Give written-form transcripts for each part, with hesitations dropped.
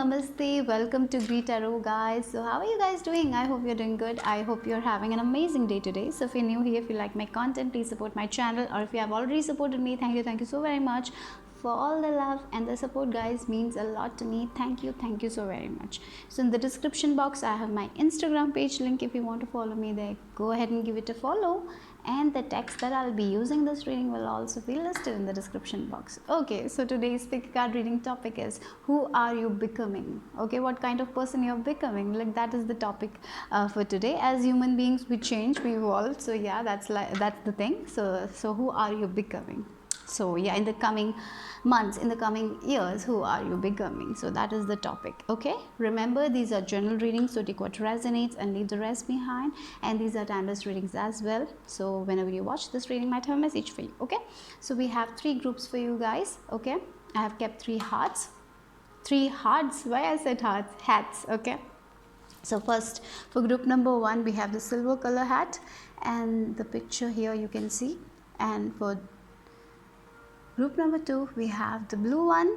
namaste. Welcome to greetarot, guys. So how are you guys doing? I hope you're doing good. I hope you're having an amazing day today. So if you're new here, if you like my content, please support my channel, or if you have already supported me, thank you so very much for all the love and the support, guys. Means a lot to me. Thank you so very much. So in the description box I have my Instagram page link. If you want to follow me there, go ahead and give it a follow, and the text that I'll be using this reading will also be listed in the description box. Okay, so today's pick card reading topic is, who are you becoming? Okay, what kind of person you're becoming, like that is the topic for today. As human beings, we change, we evolve, so yeah, that's the thing. So who are you becoming? So yeah, in the coming months, in the coming years, who are you becoming? So that is the topic. Okay, remember, these are general readings, so take what resonates and leave the rest behind, and these are timeless readings as well. So whenever you watch this reading, might have a message for you. Okay, so we have 3 groups for you guys. Okay, I have kept 3 hearts. Why I said hearts? Hats. Okay, so first, for group number 1, we have the silver color hat, and the picture here you can see. And for group number 2, we have the blue one,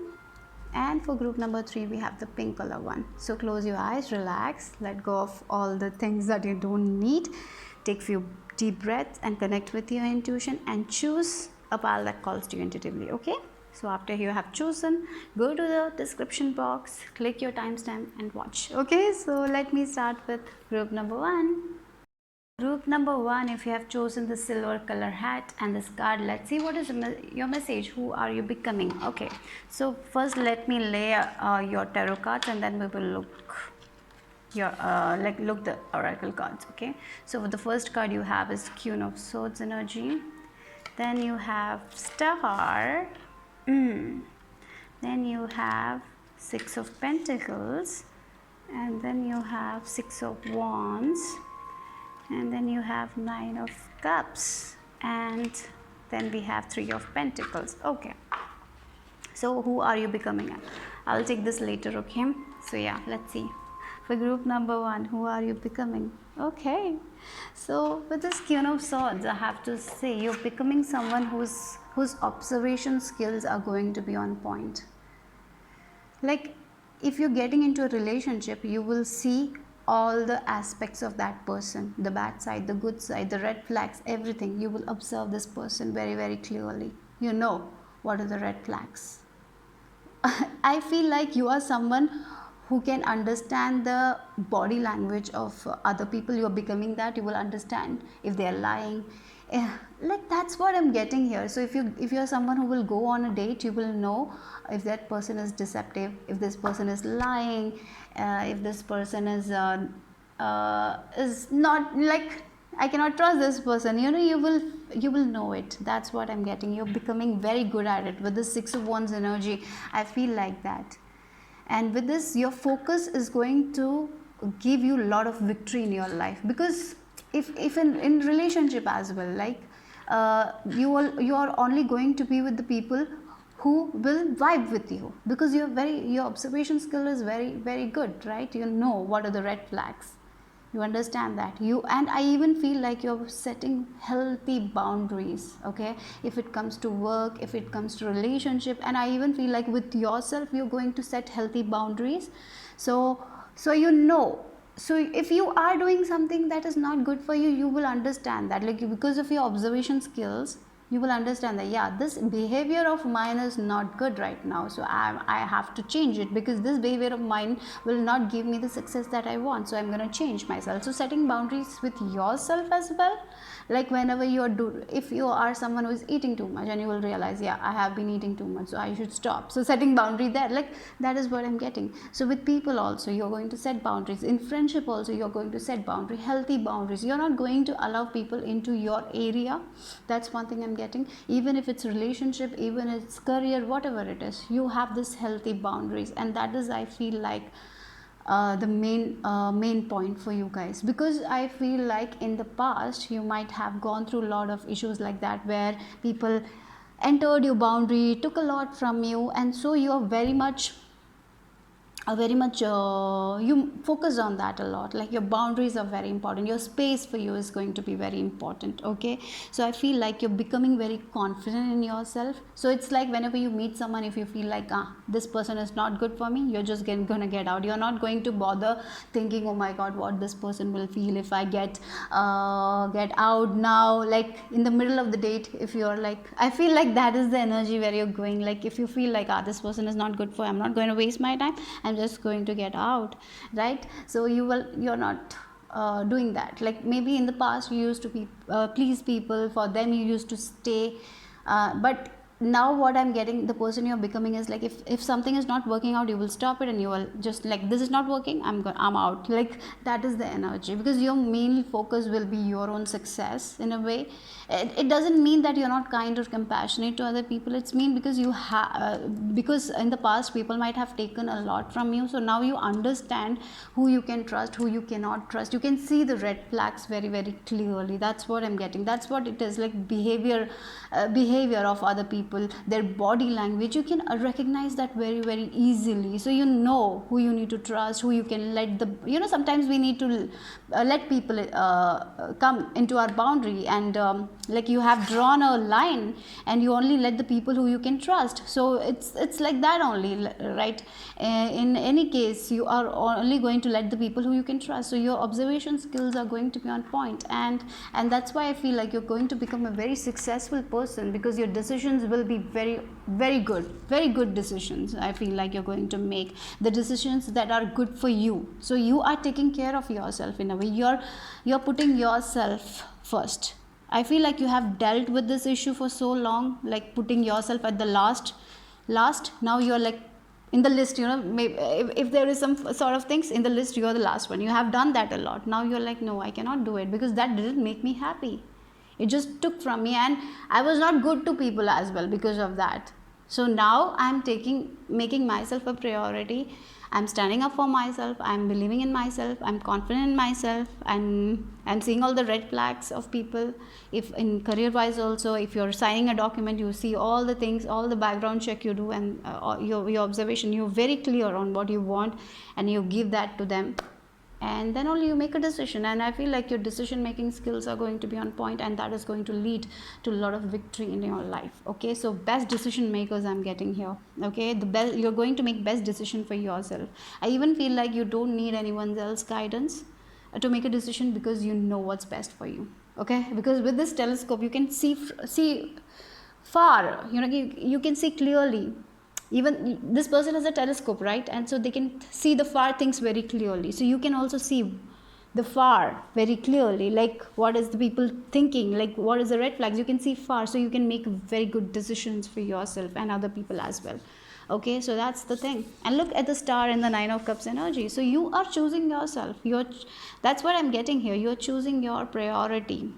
and for group number 3, we have the pink color one. So close your eyes, relax, let go of all the things that you don't need. Take few deep breaths and connect with your intuition and choose a pile that calls to you intuitively. Okay, so after you have chosen, go to the description box, click your timestamp and watch. Okay, so let me start with group number 1. Group number 1, if you have chosen the silver color hat and this card, let's see what is your message. Who are you becoming? Okay, so first let me lay your tarot cards, and then we will look your look the oracle cards. Okay, so the first card you have is Queen of Swords energy, then you have Star, then you have 6 of Pentacles, and then you have 6 of Wands, and then you have 9 of Cups, and then we have 3 of Pentacles. Okay, so who are you becoming? I'll take this later. Okay, so yeah, let's see. For group number 1, who are you becoming? Okay, so with this Queen of Swords, I have to say you're becoming someone whose observation skills are going to be on point. Like, if you're getting into a relationship, you will see all the aspects of that person, the bad side, the good side, the red flags, everything. You will observe this person very clearly. You know what are the red flags. I feel like you are someone who can understand the body language of other people. You are becoming that. You will understand if they are lying. Like, that's what I'm getting here. So if you're someone who will go on a date, you will know if that person is deceptive, if this person is lying, if this person is not, like, I cannot trust this person. You know, you will know it. That's what I'm getting. You're becoming very good at it with the 6 of Wands energy. I feel like that. And with this, your focus is going to give you a lot of victory in your life, because if in relationship as well, like you are only going to be with the people who will vibe with you, because your observation skill is very good, right? You know what are the red flags. You understand that. And I even feel like you're setting healthy boundaries. Okay, if it comes to work, if it comes to relationship, and I even feel like with yourself you're going to set healthy boundaries. So you know, so if you are doing something that is not good for you, you will understand that, like, because of your observation skills, you will understand that, yeah, this behavior of mine is not good right now, so I have to change it, because this behavior of mine will not give me the success that I want, so I'm going to change myself. So setting boundaries with yourself as well, like whenever if you are someone who is eating too much and you will realize, yeah, I have been eating too much, so I should stop. So setting boundary there, like, that is what I'm getting. So with people also, you're going to set boundaries. In friendship also, you're going to set boundary, healthy boundaries. You're not going to allow people into your area. That's one thing I'm getting. Even if it's relationship, even if it's career, whatever it is, you have this healthy boundaries, and that is, I feel like, the main point for you guys, because I feel like in the past you might have gone through a lot of issues like that, where people entered your boundary, took a lot from you, and so you are very much very much you focus on that a lot. Like your boundaries are very important, your space for you is going to be very important. Okay, so I feel like you're becoming very confident in yourself. So it's like whenever you meet someone, if you feel like this person is not good for me, you're just gonna get out. You're not going to bother thinking, oh my god, what this person will feel if I get out now, like in the middle of the date. If you're like, I feel like that is the energy where you're going. Like if you feel like this person is not good for, I'm not going to waste my time, I'm just going to get out, right? So you're not doing that. Like maybe in the past you used to please people, for them you used to stay, but now what I'm getting, the person you're becoming is like, if something is not working out, you will stop it and you will just like, this is not working, I'm out. Like that is the energy, because your main focus will be your own success in a way. It doesn't mean that you're not kind or compassionate to other people. It's mean because you have because in the past people might have taken a lot from you, so now you understand who you can trust, who you cannot trust. You can see the red flags very very clearly. That's what I'm getting. That's what it is, like behavior of other people, their body language. You can recognize that very very easily. So you know who you need to trust, who you can let sometimes we need to let people come into our boundary, and like you have drawn a line and you only let the people who you can trust. So it's like that only, right? In any case, you are only going to let the people who you can trust. So your observation skills are going to be on point, and that's why I feel like you're going to become a very successful person, because your decisions will be very very good decisions. I feel like you're going to make the decisions that are good for you. So you are taking care of yourself in a way. You're putting yourself first. I feel like you have dealt with this issue for so long, like putting yourself at the last. Now you're like in the list, maybe if there is some sort of things in the list, you're the last one. You have done that a lot. Now you're like, no, I cannot do it, because that didn't make me happy. It just took from me, and I was not good to people as well because of that. So now I'm making myself a priority. I'm standing up for myself, I'm believing in myself, I'm confident in myself, and I'm seeing all the red flags of people. If in career wise also, if you're signing a document, you see all the things, all the background check you do, and your observation, you're very clear on what you want, and you give that to them, and then only you make a decision. And I feel like your decision making skills are going to be on point, and that is going to lead to a lot of victory in your life. Okay, so best decision makers I'm getting here. Okay, the best, you're going to make best decision for yourself. I even feel like you don't need anyone else's guidance to make a decision, because you know what's best for you. Okay, because with this telescope you can see far, you can see clearly. Even this person has a telescope, right? And so they can see the far things very clearly. So you can also see the far very clearly, like what is the people thinking, like what is the red flags. You can see far, so you can make very good decisions for yourself and other people as well. Okay, so that's the thing. And look at the star and the 9 of cups energy. So you are choosing yourself. That's what I'm getting here. You're choosing your priority.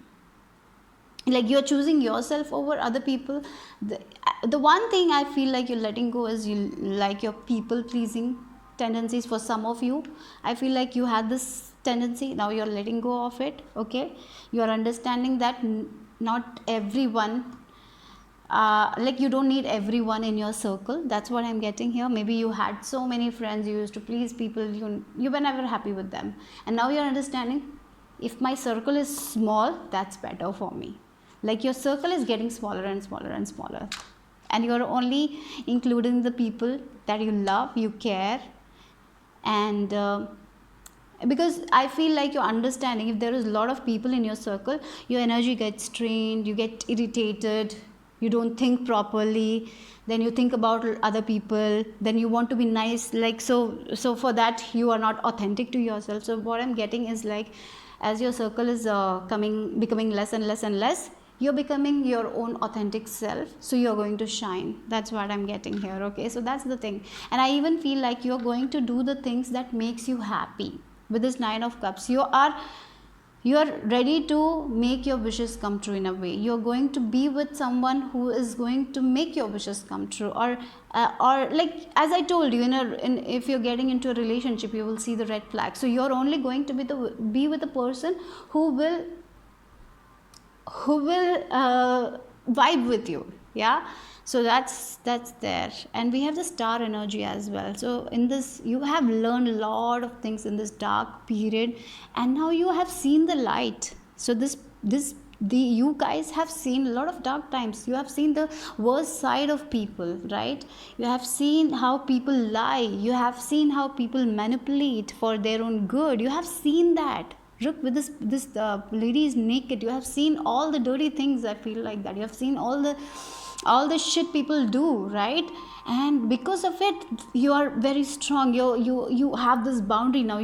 Like you're choosing yourself over other people. The one thing I feel like you're letting go is your people pleasing tendencies. For some of you, I feel like you had this tendency, now you're letting go of it. Okay, you're understanding that not everyone, like you don't need everyone in your circle. That's what I'm getting here. Maybe you had so many friends, you used to please people, you were never happy with them, and now you're understanding, if my circle is small, that's better for me. Like your circle is getting smaller and smaller and smaller, and you're only including the people that you love, you care. And because I feel like you're understanding, if there is a lot of people in your circle, your energy gets strained, you get irritated, you don't think properly, then you think about other people, then you want to be nice, like so for that you are not authentic to yourself. So what I'm getting is, like, as your circle is becoming less and less and less, you're becoming your own authentic self, so you're going to shine. That's what I'm getting here. Okay, so that's the thing. And I even feel like you're going to do the things that makes you happy. With this 9 of cups, you are ready to make your wishes come true. In a way, you're going to be with someone who is going to make your wishes come true, or like, as I told you, if you're getting into a relationship, you will see the red flag. So you're only going to be with a person who will vibe with you. Yeah, so that's there. And we have the star energy as well. So in this, you have learned a lot of things in this dark period, and now you have seen the light. So this the you guys have seen a lot of dark times. You have seen the worst side of people, right? You have seen how people lie, you have seen how people manipulate for their own good. You have seen that. Look, with this lady is naked. You have seen all the dirty things. I feel like that you have seen all the shit people do, right? And because of it, you are very strong. You have this boundary now.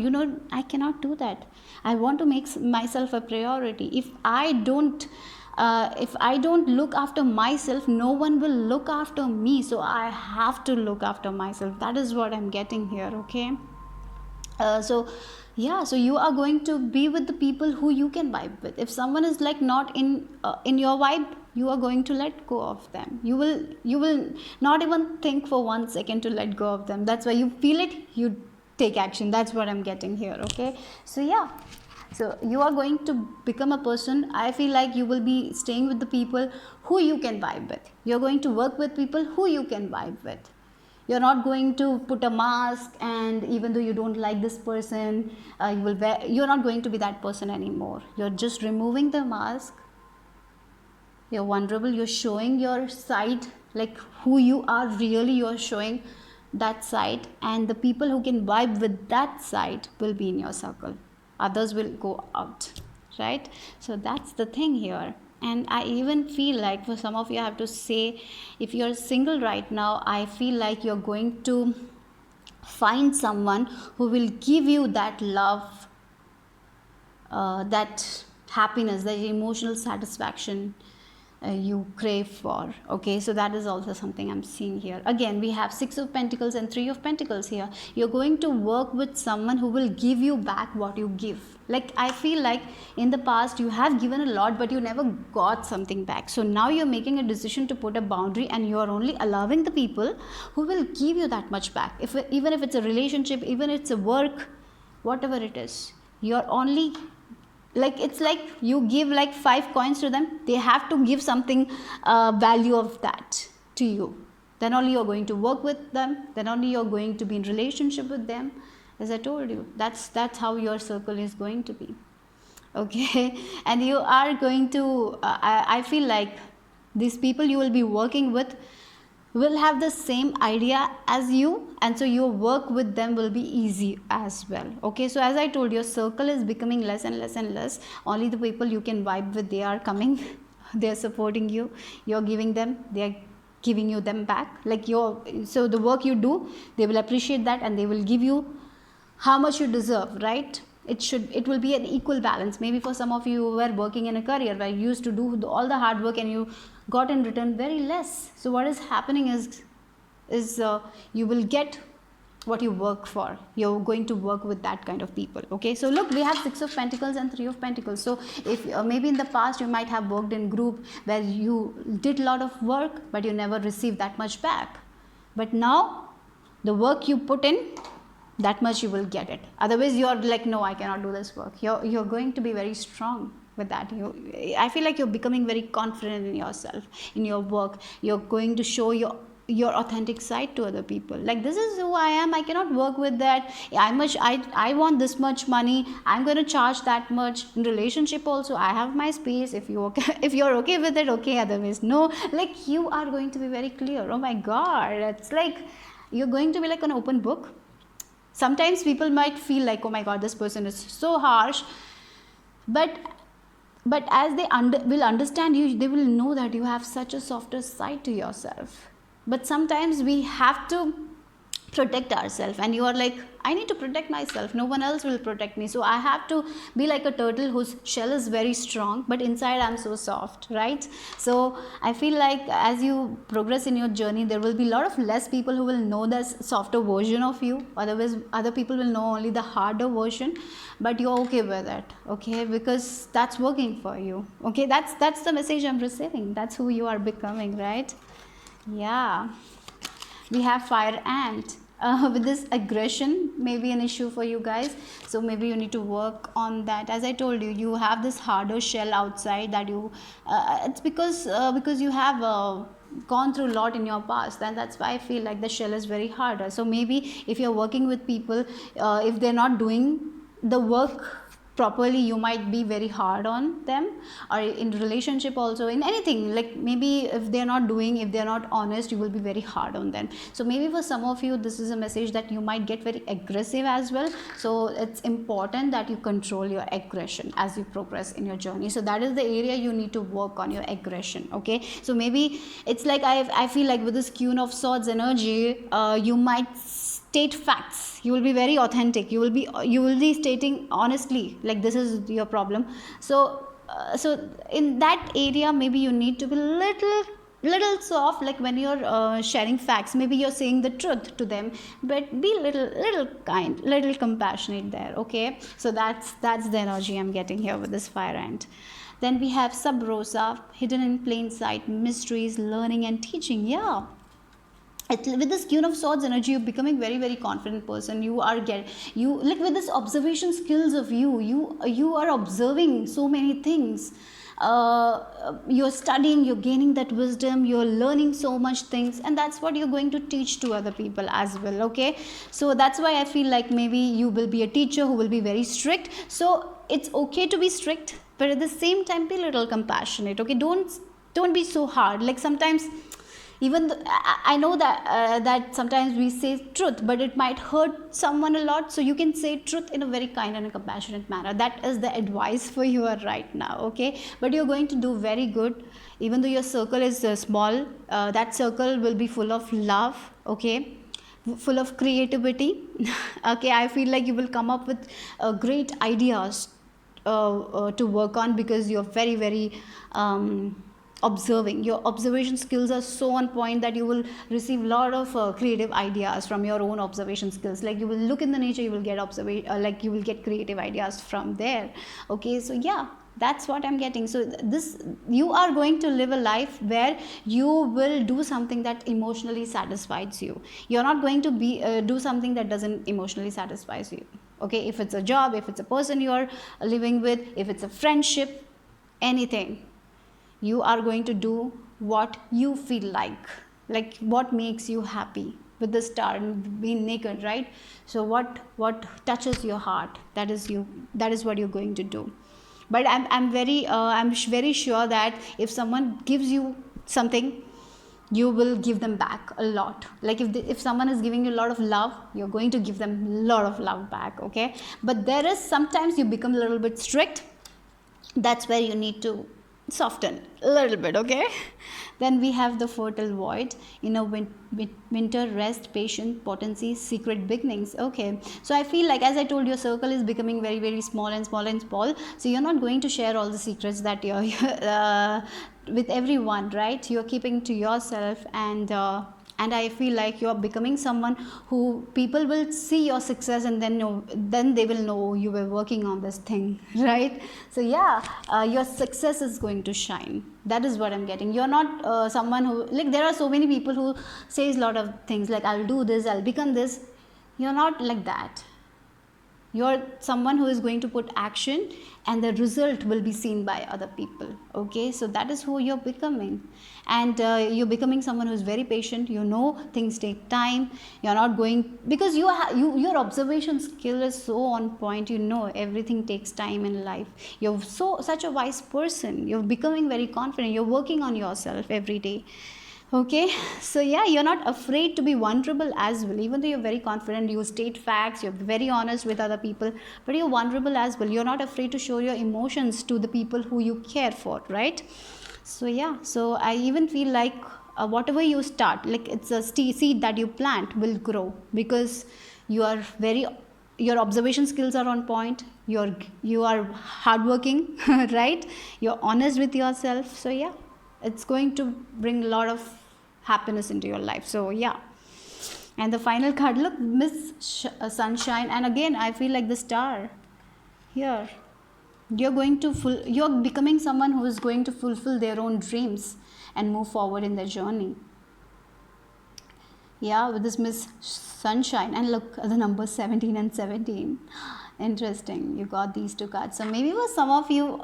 I cannot do that. I want to make myself a priority. If I don't look after myself, no one will look after me. So I have to look after myself. That is what I'm getting here. Okay. So yeah, so you are going to be with the people who you can vibe with. If someone is like not in your vibe, you are going to let go of them. You will not even think for 1 second to let go of them. That's why you feel it, you take action. That's what I'm getting here. Okay. So yeah, so you are going to become a person. I feel like you will be staying with the people who you can vibe with. You're going to work with people who you can vibe with. You're not going to put a mask, and even though you don't like this person, you're not going to be that person anymore. You're just removing the mask. You're vulnerable. You're showing your side, like who you are really. You're showing that side, and the people who can vibe with that side will be in your circle. Others will go out, right? So that's the thing here. And I even feel like for some of you, I have to say, if you're single right now, I feel like you're going to find someone who will give you that love, that happiness, that emotional satisfaction you crave for. Okay, so that is also something I'm seeing here. Again, we have 6 of Pentacles and 3 of Pentacles here. You're going to work with someone who will give you back what you give. Like, I feel like in the past you have given a lot, but you never got something back. So now you're making a decision to put a boundary, and you're only allowing the people who will give you that much back. Even if it's a relationship, even if it's a work, whatever it is, you're only, like, it's like you give like 5 coins to them, they have to give something value of that to you. Then only you're going to work with them, then only you're going to be in relationship with them. As I told you, that's how your circle is going to be. Okay. And you are going to I feel like these people you will be working with will have the same idea as you, and so your work with them will be easy as well. Okay, so as I told, your circle is becoming less and less and less. Only the people you can vibe with, they are coming. They are supporting you, you're giving them, they are giving you them back. Like, so the work you do, they will appreciate that, and they will give you how much you deserve, right? It will be an equal balance. Maybe for some of you who were working in a career where you used to do all the hard work and you got in return very less. So what is happening is you will get what you work for. You're going to work with that kind of people. Okay, so look, we have 6 of Pentacles and 3 of Pentacles. So if maybe in the past you might have worked in group where you did a lot of work, but you never received that much back. But now the work you put in, that much you will get it. Otherwise you're like, no, I cannot do this work. You're going to be very strong with that. I feel like you're becoming very confident in yourself, in your work. You're going to show your authentic side to other people. Like, this is who I am. I cannot work with that. I want this much money, I'm going to charge that much. In relationship also, I have my space. If you're okay with it, okay. Otherwise, no. Like, you are going to be very clear. Oh my god, it's like you're going to be like an open book. Sometimes people might feel like, oh my god, this person is so harsh, but as they will understand you, they will know that you have such a softer side to yourself. But sometimes we have to protect ourselves, and you are like, I need to protect myself, no one else will protect me, so I have to be like a turtle whose shell is very strong, but inside I'm so soft, right? So I feel like as you progress in your journey, there will be a lot of less people who will know this softer version of you. Otherwise, other people will know only the harder version, but you're okay with it. Okay, because that's working for you. Okay, that's the message I'm receiving. That's who you are becoming, right? Yeah. We have fire ant. With this aggression may be an issue for you guys, so maybe you need to work on that. As I told you, you have this harder shell outside that you it's because you have gone through a lot in your past, then that's why I feel like the shell is very harder. So maybe if you're working with people, if they're not doing the work properly, you might be very hard on them, or in relationship also, in anything, like maybe if they're not doing, if they're not honest, you will be very hard on them. So maybe for some of you, this is a message that you might get very aggressive as well. So it's important that you control your aggression as you progress in your journey. So that is the area you need to work on, your aggression. Okay, so maybe it's like I feel like with this Queen of Swords energy, you might state facts, you will be very authentic, you will be stating honestly, like this is your problem. So in that area, maybe you need to be little soft, like when you're sharing facts, maybe you're saying the truth to them, but be little kind, little compassionate there. Okay, so that's the energy I'm getting here with this fire ant. Then we have Sub Rosa, hidden in plain sight, mysteries, learning and teaching. Yeah, with this Queen of Swords energy, you're becoming very confident person. You like with this observation skills of you are observing so many things. You're studying, you're gaining that wisdom, you're learning so much things, and that's what you're going to teach to other people as well. Okay, so that's why I feel like maybe you will be a teacher who will be very strict. So it's okay to be strict, but at the same time be a little compassionate. Okay, don't be so hard. Like sometimes, even I know that sometimes we say truth, but it might hurt someone a lot. So you can say truth in a very kind and a compassionate manner. That is the advice for you right now. Okay, but you're going to do very good, even though your circle is small. That circle will be full of love. Okay, full of creativity. Okay, I feel like you will come up with great ideas to work on, because you're very observing. Your observation skills are so on point that you will receive a lot of creative ideas from your own observation skills. Like you will look in the nature, you will get like you will get creative ideas from there. Okay, so yeah, that's what I'm getting. So this, you are going to live a life where you will do something that emotionally satisfies you. You're not going to be do something that doesn't emotionally satisfies you. Okay, if it's a job, if it's a person you're living with, if it's a friendship, anything, you are going to do what you feel like what makes you happy. With the star and being naked, right? So what touches your heart, that is what you're going to do. But I'm very sure that if someone gives you something, you will give them back a lot. Like if someone is giving you a lot of love, you're going to give them a lot of love back. Okay, but there is sometimes you become a little bit strict. That's where you need to soften a little bit. Okay, then we have the Fertile Void, winter, rest, patience, potency, secret beginnings. Okay, so I feel like, as I told you, your circle is becoming very small and small. So you're not going to share all the secrets that you're with everyone, right? You're keeping to yourself, and I feel like you're becoming someone who people will see your success, and then they will know you were working on this thing, right? So yeah, your success is going to shine. That is what I'm getting. You're not someone who, like, there are so many people who says a lot of things like, I'll do this, I'll become this. You're not like that. You're someone who is going to put action, and the result will be seen by other people. Okay, so that is who you're becoming. And you're becoming someone who is very patient. Things take time. You're not going, because your observation skill is so on point. Everything takes time in life. You're such a wise person. You're becoming very confident. You're working on yourself every day. Okay, so yeah, you're not afraid to be vulnerable as well. Even though you're very confident, you state facts, you're very honest with other people, but you're vulnerable as well. You're not afraid to show your emotions to the people who you care for, right? So yeah, so I even feel like whatever you start, like it's a seed that you plant, will grow, because your observation skills are on point. You are hardworking, right? You're honest with yourself. So yeah, it's going to bring a lot of happiness into your life. So yeah, and the final card, look, Miss Sunshine, and again I feel like the star here. You're becoming someone who is going to fulfill their own dreams and move forward in their journey. Yeah, with this Miss Sunshine, and look at the numbers 17 and 17. Interesting, you got these two cards. So maybe for some of you,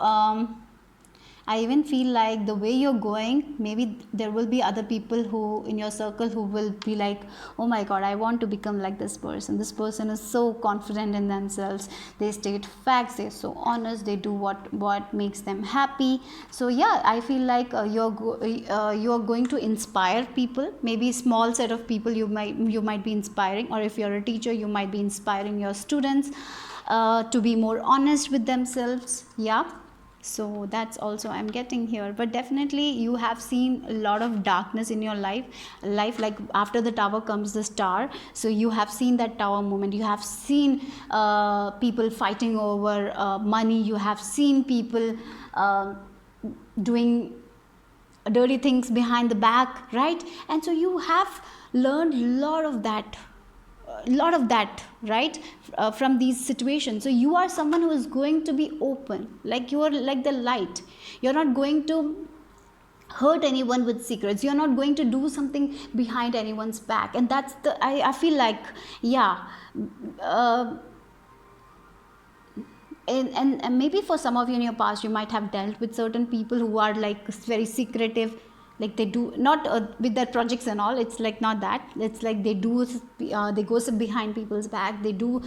I even feel like the way you're going, maybe there will be other people who in your circle who will be like, oh my god, I want to become like this person. This person is so confident in themselves, they state facts, they're so honest, they do what makes them happy. So yeah, I feel like you're going to inspire people. Maybe small set of people you might be inspiring, or if you're a teacher, you might be inspiring your students to be more honest with themselves. Yeah, so that's also I'm getting here. But definitely you have seen a lot of darkness in your life, like after the tower comes the star. So you have seen that tower moment, you have seen people fighting over money, you have seen people doing dirty things behind the back, right? And so you have learned a lot of that, right? From these situations. So you are someone who is going to be open, like you are like the light. You're not going to hurt anyone with secrets, you're not going to do something behind anyone's back. And that's the I feel like, yeah, and maybe for some of you in your past, you might have dealt with certain people who are like very secretive, like they do not with their projects and all. It's like not that, it's like they gossip behind people's back, they do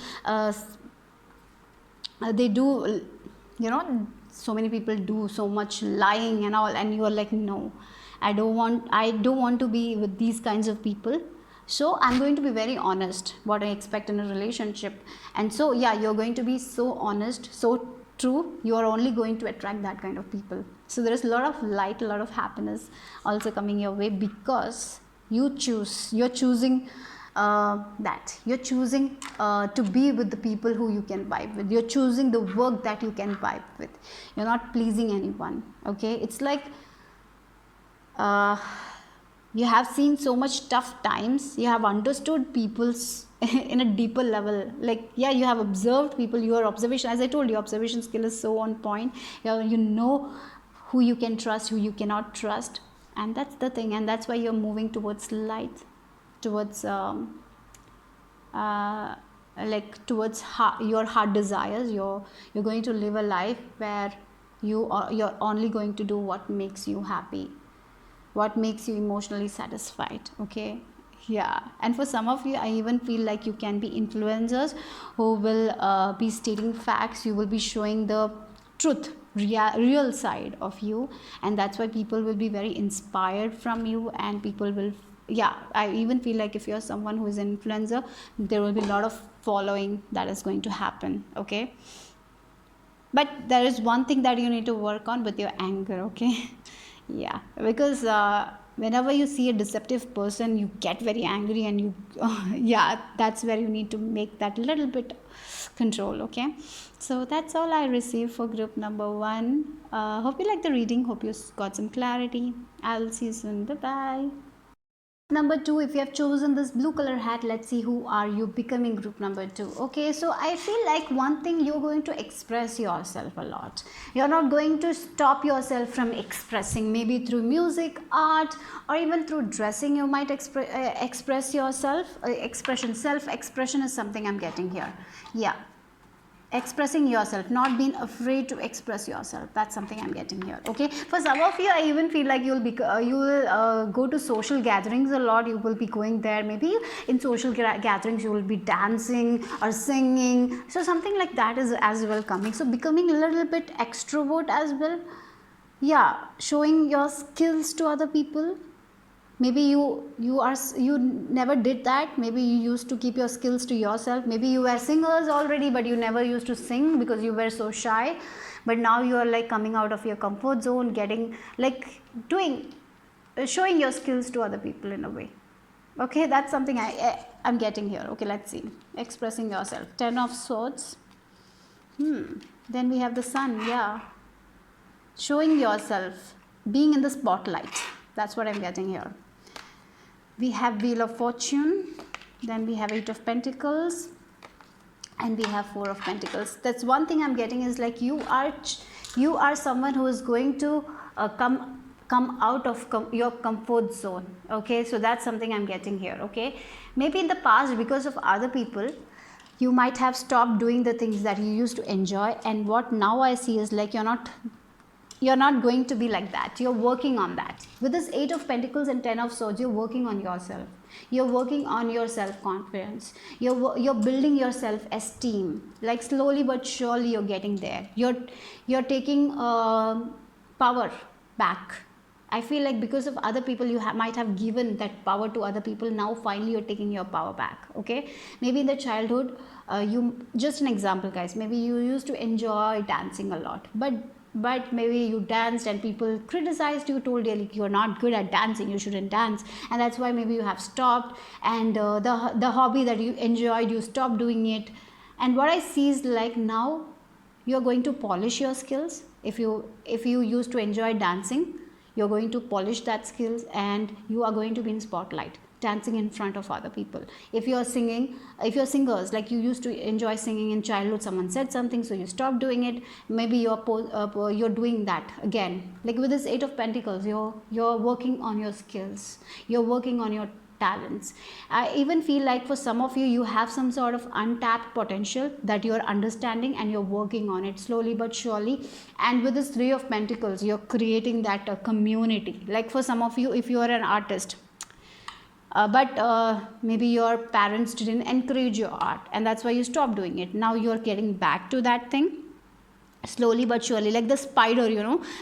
so many people do so much lying and all, and you are like, no, I don't want to be with these kinds of people. So I'm going to be very honest what I expect in a relationship. And so yeah, you're going to be so honest, so true, you are only going to attract that kind of people. So there is a lot of light, a lot of happiness also coming your way, because you're choosing you're choosing to be with the people who you can vibe with, you're choosing the work that you can vibe with, you're not pleasing anyone. Okay, it's like you have seen so much tough times, you have understood people's in a deeper level. Like yeah, you have observed people, your observation, as I told you, observation skill is so on point. You know who you can trust, who you cannot trust, and that's the thing. And that's why you're moving towards light, towards towards your heart desires. You're going to live a life where you're only going to do what makes you happy, what makes you emotionally satisfied. Okay, yeah. And for some of you, I even feel like you can be influencers who will be stating facts, you will be showing the truth, real side of you, and that's why people will be very inspired from you. And people will, yeah, I even feel like if you're someone who is an influencer, there will be a lot of following that is going to happen. Okay, but there is one thing that you need to work on with your anger. Okay, yeah, because whenever you see a deceptive person, you get very angry, and you yeah, that's where you need to make that little bit control. Okay, so that's all I received for group number 1. Hope you like the reading, hope you got some clarity. I'll see you soon. Bye bye. Number 2, if you have chosen this blue color hat, let's see who are you becoming group number 2. Okay, so I feel like one thing, you're going to express yourself a lot. You're not going to stop yourself from expressing, maybe through music, art, or even through dressing. You might express yourself. Self-expression is something I'm getting here. Yeah, expressing yourself, not being afraid to express yourself, that's something I'm getting here. Okay, for some of you, I even feel like you will go to social gatherings a lot. You will be going there, maybe in social gatherings you will be dancing or singing, so something like that is as well coming. So becoming a little bit extrovert as well. Yeah, showing your skills to other people. Maybe you never did that. Maybe you used to keep your skills to yourself. Maybe you were singers already, but you never used to sing because you were so shy. But now you are like coming out of your comfort zone, getting like showing your skills to other people in a way. Okay, that's something I'm getting here. Okay, let's see. Expressing yourself. 10 of Swords. Then we have the Sun. Yeah, showing yourself, being in the spotlight. That's what I'm getting here. We have Wheel of Fortune, then we have 8 of Pentacles, and we have 4 of Pentacles. That's one thing I'm getting, is like you are someone who is going to come out of your comfort zone. Okay, so that's something I'm getting here. Okay, maybe in the past, because of other people, you might have stopped doing the things that you used to enjoy, and what now I see is like you're not you're not going to be like that. You're working on that. With this 8 of Pentacles and 10 of Swords, you're working on yourself. You're working on your self-confidence. You're building your self-esteem. Like slowly but surely you're getting there. You're taking power back. I feel like because of other people, you might have given that power to other people. Now finally you're taking your power back. Okay, maybe in the childhood, just an example, guys, maybe you used to enjoy dancing a lot, but maybe you danced and people criticized you, told you like, you're not good at dancing, you shouldn't dance, and that's why maybe you have stopped, and the hobby that you enjoyed, you stopped doing it. And what I see is like now you're going to polish your skills. If you used to enjoy dancing, you're going to polish that skills, and you are going to be in spotlight, dancing in front of other people. If you're singing, if you're singers, like you used to enjoy singing in childhood, someone said something, so you stopped doing it, maybe you're doing that again. Like with this 8 of Pentacles, you're working on your skills, you're working on your talents. I even feel like for some of you, you have some sort of untapped potential that you're understanding, and you're working on it slowly but surely. And with this 3 of Pentacles, you're creating that community. Like for some of you, if you are an artist, but maybe your parents didn't encourage your art, and that's why you stopped doing it. Now you're getting back to that thing slowly but surely, like the spider,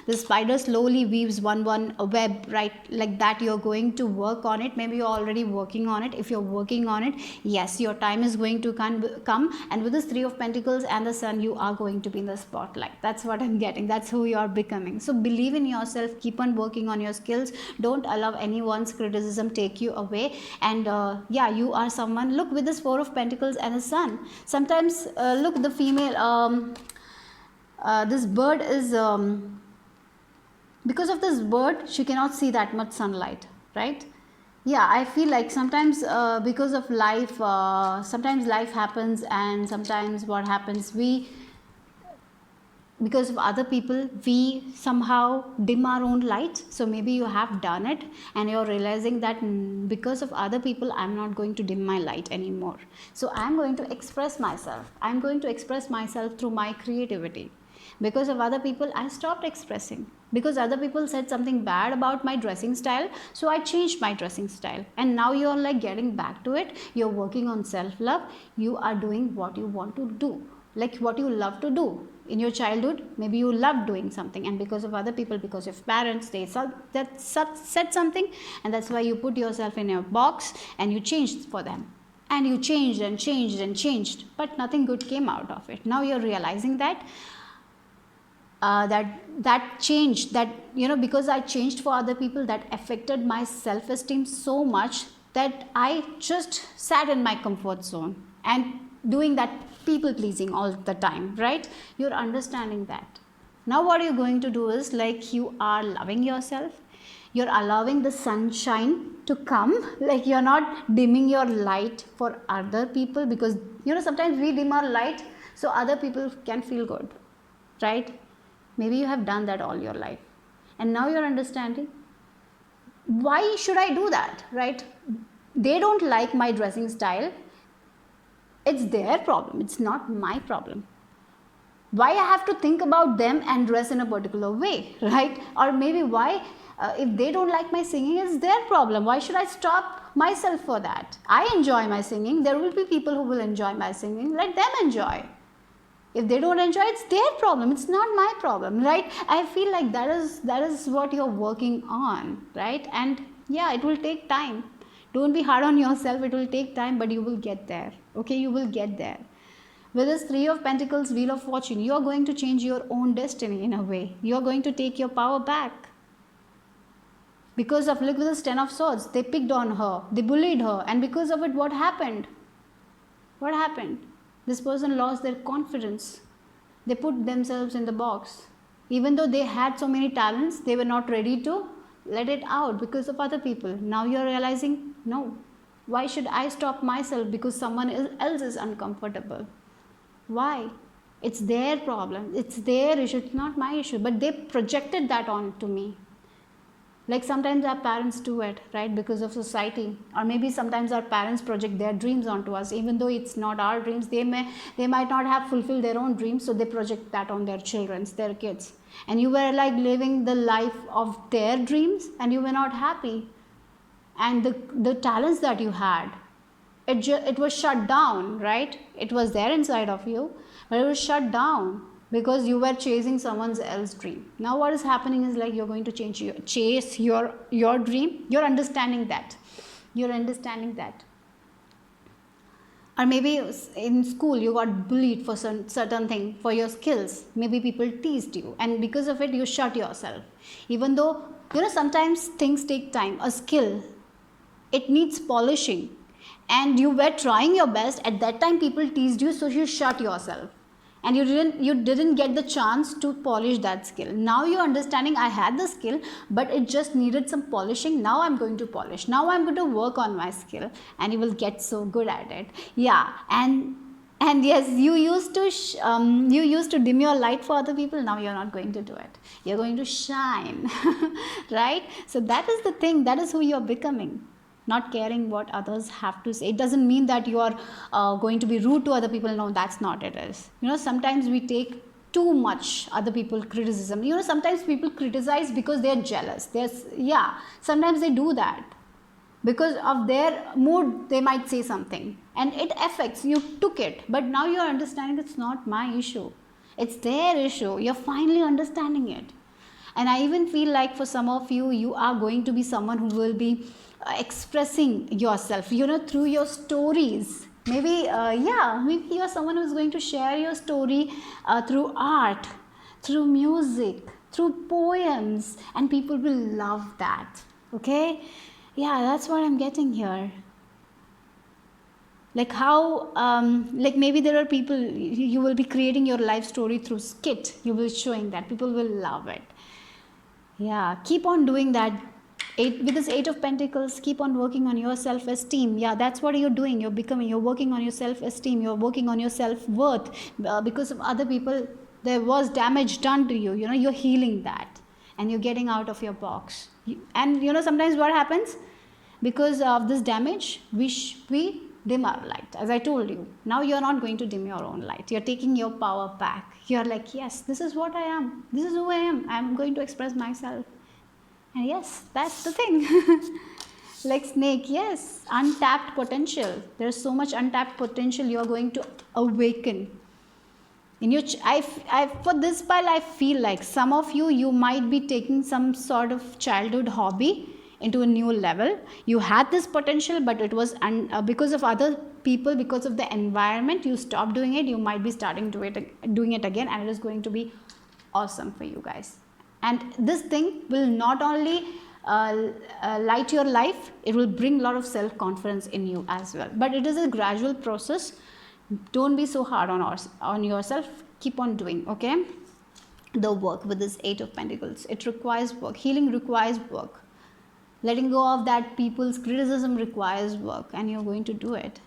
the spider slowly weaves one a web, right? Like that, you're going to work on it. Maybe you're already working on it. If you're working on it, yes, your time is going to come, and with this 3 of Pentacles and the Sun, you are going to be in the spotlight. That's what I'm getting. That's who you are becoming. So believe in yourself, keep on working on your skills, don't allow anyone's criticism take you away. And yeah, you are someone. Look, with this 4 of Pentacles and the Sun, sometimes look, the female, this bird is, because of this bird, she cannot see that much sunlight, right? Yeah, I feel like sometimes because of life, sometimes life happens, and sometimes what happens, because of other people, we somehow dim our own light. So maybe you have done it, and you're realizing that because of other people, I'm not going to dim my light anymore. So I'm going to express myself. I'm going to express myself through my creativity. Because of other people, I stopped expressing. Because other people said something bad about my dressing style, so I changed my dressing style. And now you're like getting back to it. You're working on self-love. You are doing what you want to do, like what you love to do. In your childhood, maybe you loved doing something, and because of other people, because of parents, they said something, and that's why you put yourself in a box and you changed for them. And you changed and changed and changed, but nothing good came out of it. Now you're realizing that that change, that because I changed for other people, that affected my self-esteem so much that I just sat in my comfort zone and doing that people pleasing all the time, right? You're understanding that. Now what you're going to do is, like, you are loving yourself. You're allowing the sunshine to come, like you're not dimming your light for other people, because sometimes we dim our light so other people can feel good, right? Maybe you have done that all your life, and now you're understanding, why should I do that, right? They don't like my dressing style. It's their problem. It's not my problem. Why I have to think about them and dress in a particular way, right? Or maybe why, if they don't like my singing, it's their problem. Why should I stop myself for that? I enjoy my singing. There will be people who will enjoy my singing. Let them enjoy. If they don't enjoy, it's their problem. It's not my problem, right? I feel like that is what you're working on, right? And yeah, it will take time. Don't be hard on yourself. It will take time, but you will get there. Okay, you will get there. With this 3 of Pentacles, Wheel of Fortune, you're going to change your own destiny in a way. You're going to take your power back. Because of, look, with this 10 of Swords, they picked on her. They bullied her. And because of it, what happened? What happened? This person lost their confidence. They put themselves in the box. Even though they had so many talents, they were not ready to let it out because of other people. Now you're realizing, no, why should I stop myself because someone else is uncomfortable? Why? It's their problem. It's their issue. It's not my issue. But they projected that on to me. Like sometimes our parents do it, right, because of society, or maybe sometimes our parents project their dreams onto us, even though it's not our dreams. They might not have fulfilled their own dreams, so they project that on their children's, their kids, and you were like living the life of their dreams, and you were not happy, and the talents that you had, it was shut down, right? It was there inside of you, but it was shut down because you were chasing someone else's dream. Now what is happening is like you're going to chase your dream. You're understanding that. Or maybe in school you got bullied for certain thing, for your skills. Maybe people teased you, and because of it you shut yourself. Even though, sometimes things take time. A skill, it needs polishing, and you were trying your best. At that time people teased you, so you shut yourself, and you didn't get the chance to polish that skill. Now you're understanding, I had the skill, but it just needed some polishing. Now I'm going to polish. Now I'm going to work on my skill, and you will get so good at it. Yeah. And yes, you used to dim your light for other people. Now you're not going to do it. You're going to shine. Right? So that is the thing. That is who you're becoming. Not caring what others have to say. It doesn't mean that you are going to be rude to other people. No, that's not it is. Sometimes we take too much other people criticism. Sometimes people criticize because they are jealous. Sometimes they do that. Because of their mood, they might say something, and it affects you. Took it, but now you are understanding it's not my issue. It's their issue. You're finally understanding it. And I even feel like for some of you, you are going to be someone who will be expressing yourself, through your stories. Maybe you are someone who's going to share your story through art, through music, through poems, and people will love that. Okay? Yeah, that's what I'm getting here. Like how, maybe there are people, you will be creating your life story through skit. You will be showing that. People will love it. Yeah, keep on doing that. With this 8 of Pentacles, keep on working on your self-esteem. Yeah, that's what you're doing. You're working on your self-esteem. You're working on your self-worth. Because of other people, there was damage done to you. You're healing that. And you're getting out of your box. And sometimes what happens? Because of this damage, we dim our light. As I told you, now you're not going to dim your own light. You're taking your power back. You're like, yes, this is what I am. This is who I am. I'm going to express myself. And yes, that's the thing. Like snake, yes, untapped potential. There's so much untapped potential you're going to awaken. For this pile, I feel like some of you might be taking some sort of childhood hobby into a new level. You had this potential, but it was because of other people, because of the environment, you stopped doing it. You might be starting doing it again, and it is going to be awesome for you guys. And this thing will not only light your life, it will bring a lot of self-confidence in you as well. But it is a gradual process. Don't be so hard on yourself. Keep on doing, okay? The work with this 8 of Pentacles. It requires work. Healing requires work. Letting go of that people's criticism requires work, and you're going to do it.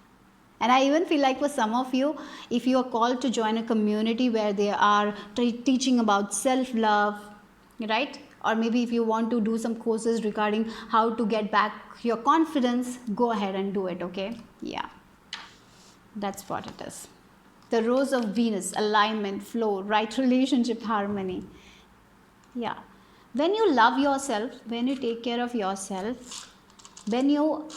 And I even feel like for some of you, if you are called to join a community where they are teaching about self-love, right? Or maybe if you want to do some courses regarding how to get back your confidence, go ahead and do it, okay? Yeah. That's what it is. The Rose of Venus, alignment, flow, right relationship, harmony. Yeah. When you love yourself, when you take care of yourself, when you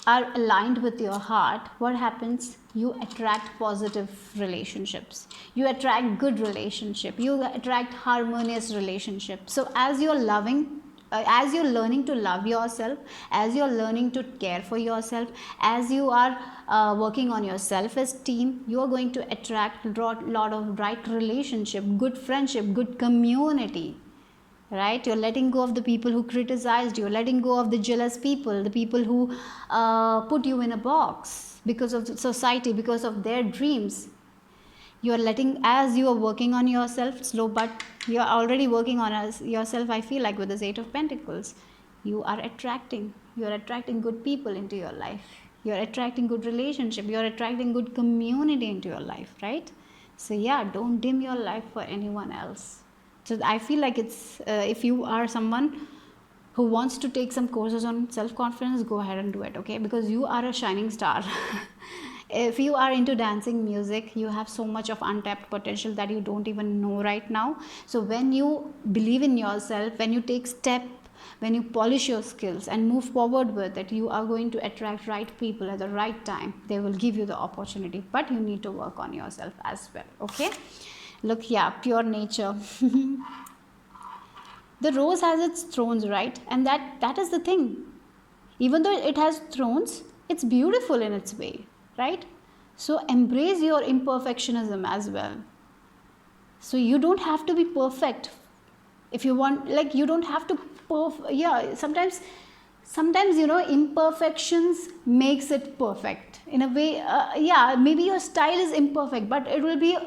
are aligned with your heart, what happens? You attract positive relationships. You attract good relationship. You attract harmonious relationships. So as you're learning to love yourself, as you're learning to care for yourself, as you are working on your self-esteem, you are going to attract a lot of right relationship, good friendship, good community. Right? You're letting go of the people who criticized you. You're letting go of the jealous people, the people who put you in a box because of the society, because of their dreams. You're letting, as you are working on yourself, slow, but you're already working on yourself, I feel like, with this 8 of Pentacles. You are attracting good people into your life. You're attracting good relationship. You're attracting good community into your life, right? So yeah, don't dim your life for anyone else. So I feel like it's if you are someone who wants to take some courses on self-confidence, go ahead and do it, okay? Because you are a shining star. If you are into dancing, music, you have so much of untapped potential that you don't even know right now. So when you believe in yourself, when you take step, when you polish your skills and move forward with it, you are going to attract right people at the right time. They will give you the opportunity, but you need to work on yourself as well, okay? Look, yeah, pure nature. The rose has its thorns, right? And that is the thing. Even though it has thorns, it's beautiful in its way, right? So embrace your imperfectionism as well. So you don't have to be perfect. If you want, like, you don't have to yeah, sometimes imperfections makes it perfect in a way. Yeah, maybe your style is imperfect, but it will be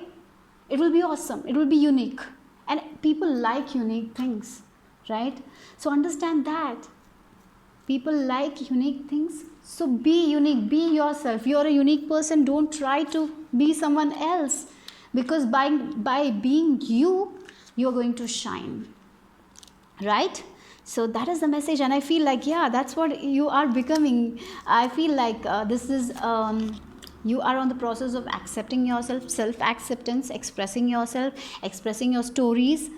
awesome, it will be unique, and people like unique things, right? So understand that people like unique things. So be unique, be yourself. You're a unique person. Don't try to be someone else, because by being you, you're going to shine, right? So that is the message, and I feel like, yeah, that's what you are becoming. I feel like this is you are on the process of accepting yourself, self acceptance, expressing yourself, expressing your stories.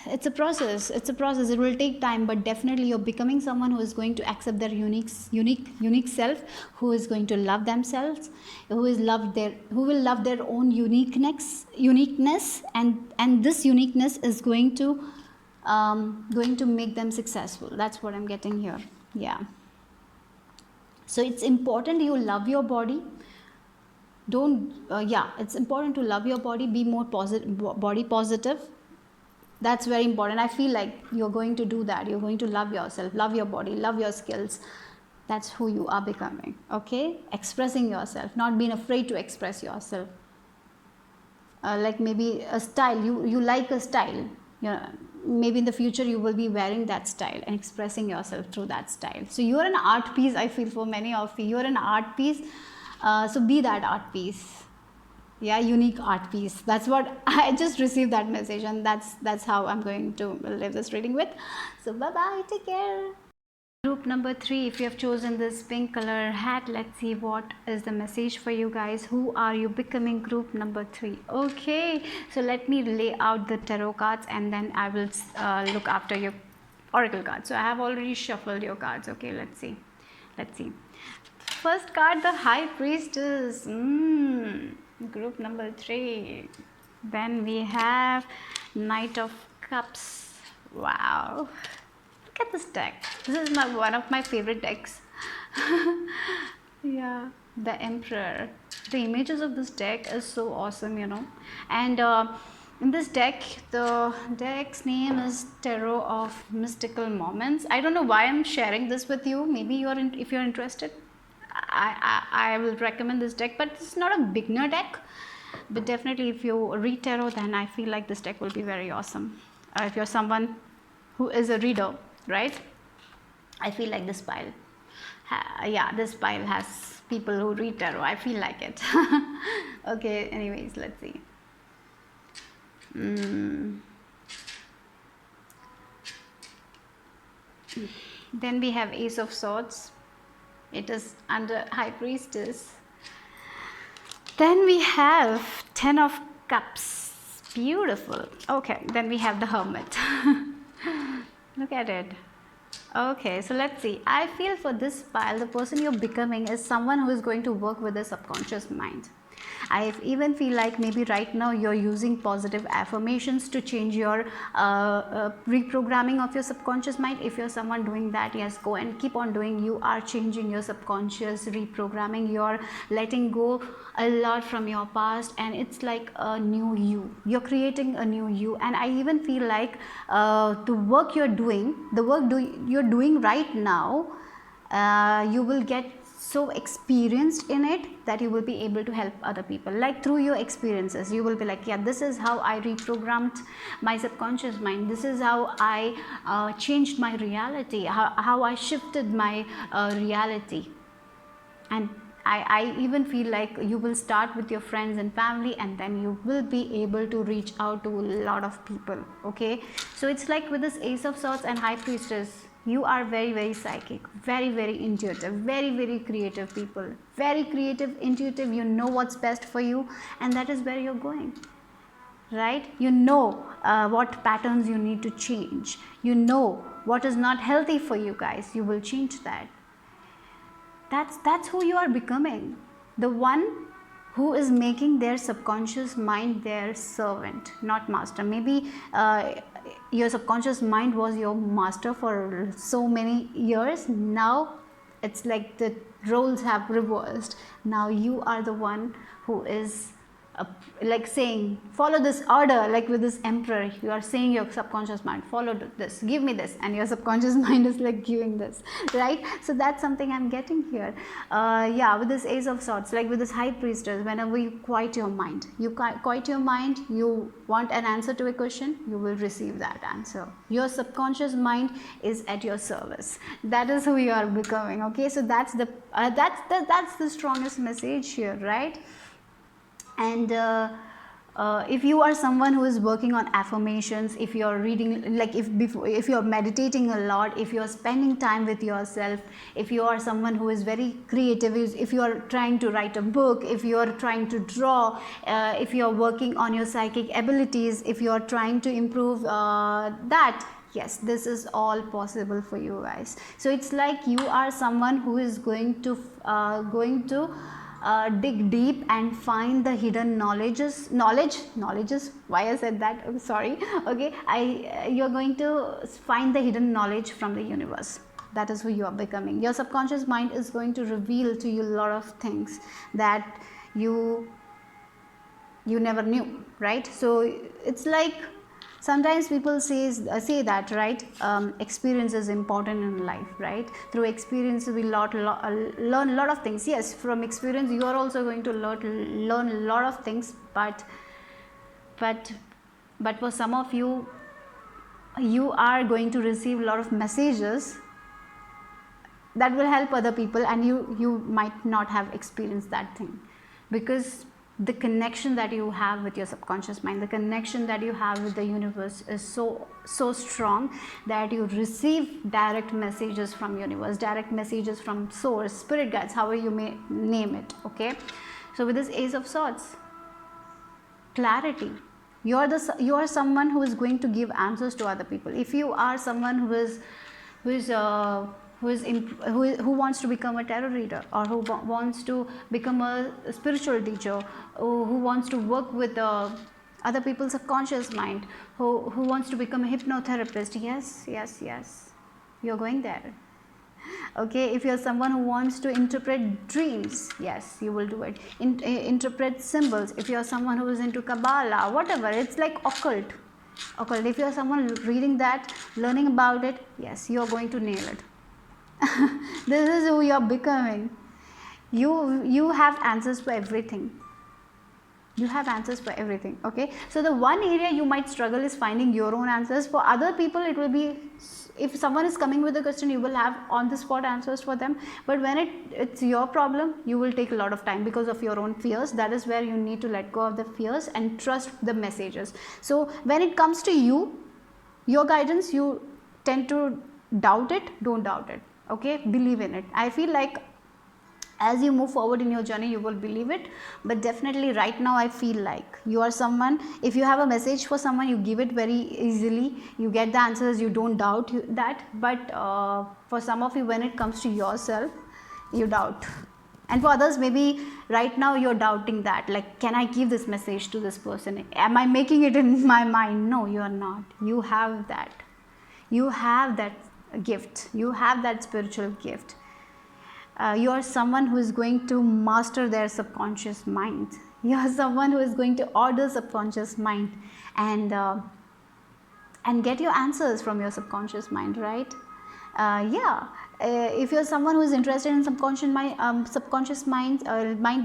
It's a process, it will take time, but definitely you're becoming someone who is going to accept their unique self, who is going to love themselves, who will love their own uniqueness, and this uniqueness is going to make them successful. That's what I'm getting here. Yeah, so it's important you love your body. Don't yeah, it's important to love your body, be more body positive. That's very important. I feel like you're going to do that. You're going to love yourself, love your body, love your skills. That's who you are becoming, okay? Expressing yourself, not being afraid to express yourself. Like maybe a style, you like a style, maybe in the future you will be wearing that style and expressing yourself through that style. So you're an art piece. I feel for many of you, you're an art piece. So be that art piece. Yeah, unique art piece. That's what I just received, that message, and that's how I'm going to live this reading with. So bye bye, take care. Group number 3, if you have chosen this pink color hat, let's see what is the message for you guys. Who are you becoming? Group number 3. Okay, so let me lay out the tarot cards and then I will look after your oracle cards. So I have already shuffled your cards. Okay, let's see. First card, the High Priestess. Group number 3. Then we have Knight of Cups. Wow, look at this deck. This is one of my favorite decks. Yeah, the Emperor. The images of this deck is so awesome, and in this deck, the deck's name is Tarot of Mystical Moments. I don't know why I'm sharing this with you. Maybe if you're interested, I will recommend this deck, but it's not a beginner deck. But definitely if you read tarot, then I feel like this deck will be very awesome. If you're someone who is a reader, right? I feel like this pile, this pile has people who read tarot. I feel like it. Okay, anyways, let's see. Then we have Ace of Swords. It is under High Priestess. Then we have 10 of Cups. Beautiful. Okay, then we have the Hermit. Look at it. Okay, so let's see. I feel for this pile, the person you're becoming is someone who is going to work with the subconscious mind. I even feel like maybe right now you're using positive affirmations to change your reprogramming of your subconscious mind. If you're someone doing that, yes, go and keep on doing. You are changing your subconscious, reprogramming. You're letting go a lot from your past, and it's like a new you. You're creating a new you. And I even feel like the work you're doing, you're doing right now, you will get so experienced in it that you will be able to help other people. Like through your experiences, you will be like, yeah, this is how I reprogrammed my subconscious mind. This is how I changed my reality, how I shifted my reality. And I even feel like you will start with your friends and family, and then you will be able to reach out to a lot of people. Okay, so it's like with this Ace of Swords and High Priestess, you are very, very psychic, very, very intuitive, very, very creative people, very creative, intuitive. You know what's best for you, and that is where you're going, right? You know what patterns you need to change. You know what is not healthy for you guys. You will change that. That's who you are becoming. The one who is making their subconscious mind their servant, not master. Maybe your subconscious mind was your master for so many years. Now it's like the roles have reversed. Now you are the one who is like saying, follow this order, like with this emperor. You are saying your subconscious mind, follow this, give me this, and your subconscious mind is like giving this, right? So that's something I'm getting here. Yeah, with this Ace of Swords, like with this High Priestess, whenever you quiet your mind, you want an answer to a question, you will receive that answer. Your subconscious mind is at your service. That is who you are becoming. Okay, so that's the strongest message here, right? And if you are someone who is working on affirmations, if you're reading, like if you're meditating a lot, if you're spending time with yourself, if you are someone who is very creative, if you are trying to write a book, if you are trying to draw, if you're working on your psychic abilities, if you are trying to improve that, yes, this is all possible for you guys. So it's like you are someone who is going to dig deep and find the hidden knowledges, why I said that, I'm sorry. Okay, you're going to find the hidden knowledge from the universe. That is who you are becoming. Your subconscious mind is going to reveal to you a lot of things that you never knew, right? So it's like sometimes people say that, right? Experience is important in life, right? Through experience we learn a lot of things. Yes, from experience you are also going to learn a lot of things, but for some of you, you are going to receive a lot of messages that will help other people, and you might not have experienced that thing, because the connection that you have with your subconscious mind, the connection that you have with the universe is so strong that you receive direct messages from universe, direct messages from source, spirit guides, however you may name it. Okay, so with this Ace of Swords, clarity. You are someone who is going to give answers to other people. If you are someone who wants to become a tarot reader, or who wants to become a spiritual teacher, or who wants to work with other people's subconscious mind, who wants to become a hypnotherapist, yes, you're going there. Okay, if you're someone who wants to interpret dreams, yes, you will do it. Interpret symbols. If you're someone who is into Kabbalah, whatever, it's like occult. If you're someone reading that, learning about it, yes, you're going to nail it. This is who you're becoming. You have answers for everything. You have answers for everything. Okay, so the one area you might struggle is finding your own answers. For other people, it will be, if someone is coming with a question, you will have on the spot answers for them. But when it's your problem, you will take a lot of time because of your own fears. That is where you need to let go of the fears and trust the messages. So when it comes to you, your guidance, you tend to doubt it. Don't doubt it. Okay, believe in it. I feel like as you move forward in your journey, you will believe it. But definitely right now, I feel like you are someone, if you have a message for someone, you give it very easily. You get the answers, you don't doubt that. But for some of you, when it comes to yourself, you doubt. And for others, maybe right now you're doubting that, like, can I give this message to this person? Am I making it in my mind? No, you are not. You have that. You have that gift. You have that spiritual gift. You are someone who is going to master their subconscious mind. You are someone who is going to order subconscious mind and get your answers from your subconscious mind, right? If you're someone who is interested in subconscious mind,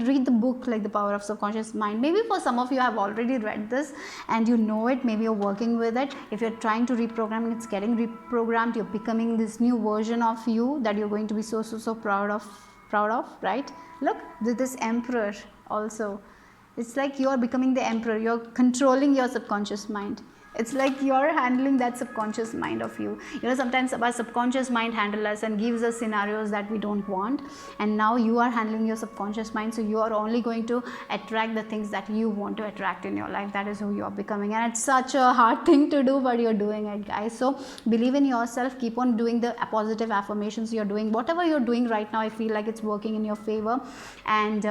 read the book like The Power of Subconscious Mind. Maybe for some of you have already read this and you know it. Maybe you're working with it. If you're trying to reprogram, it's getting reprogrammed. You're becoming this new version of you that you're going to be so proud of proud of, right? Look, this emperor also. It's like you're becoming the emperor. You're controlling your subconscious mind. It's like you're handling that subconscious mind of you. You know, sometimes our subconscious mind handles us and gives us scenarios that we don't want. And now you are handling your subconscious mind. So you are only going to attract the things that you want to attract in your life. That is who you are becoming. And it's such a hard thing to do, but you're doing it, guys. So believe in yourself. Keep on doing the positive affirmations you're doing. Whatever you're doing right now, I feel like it's working in your favor. And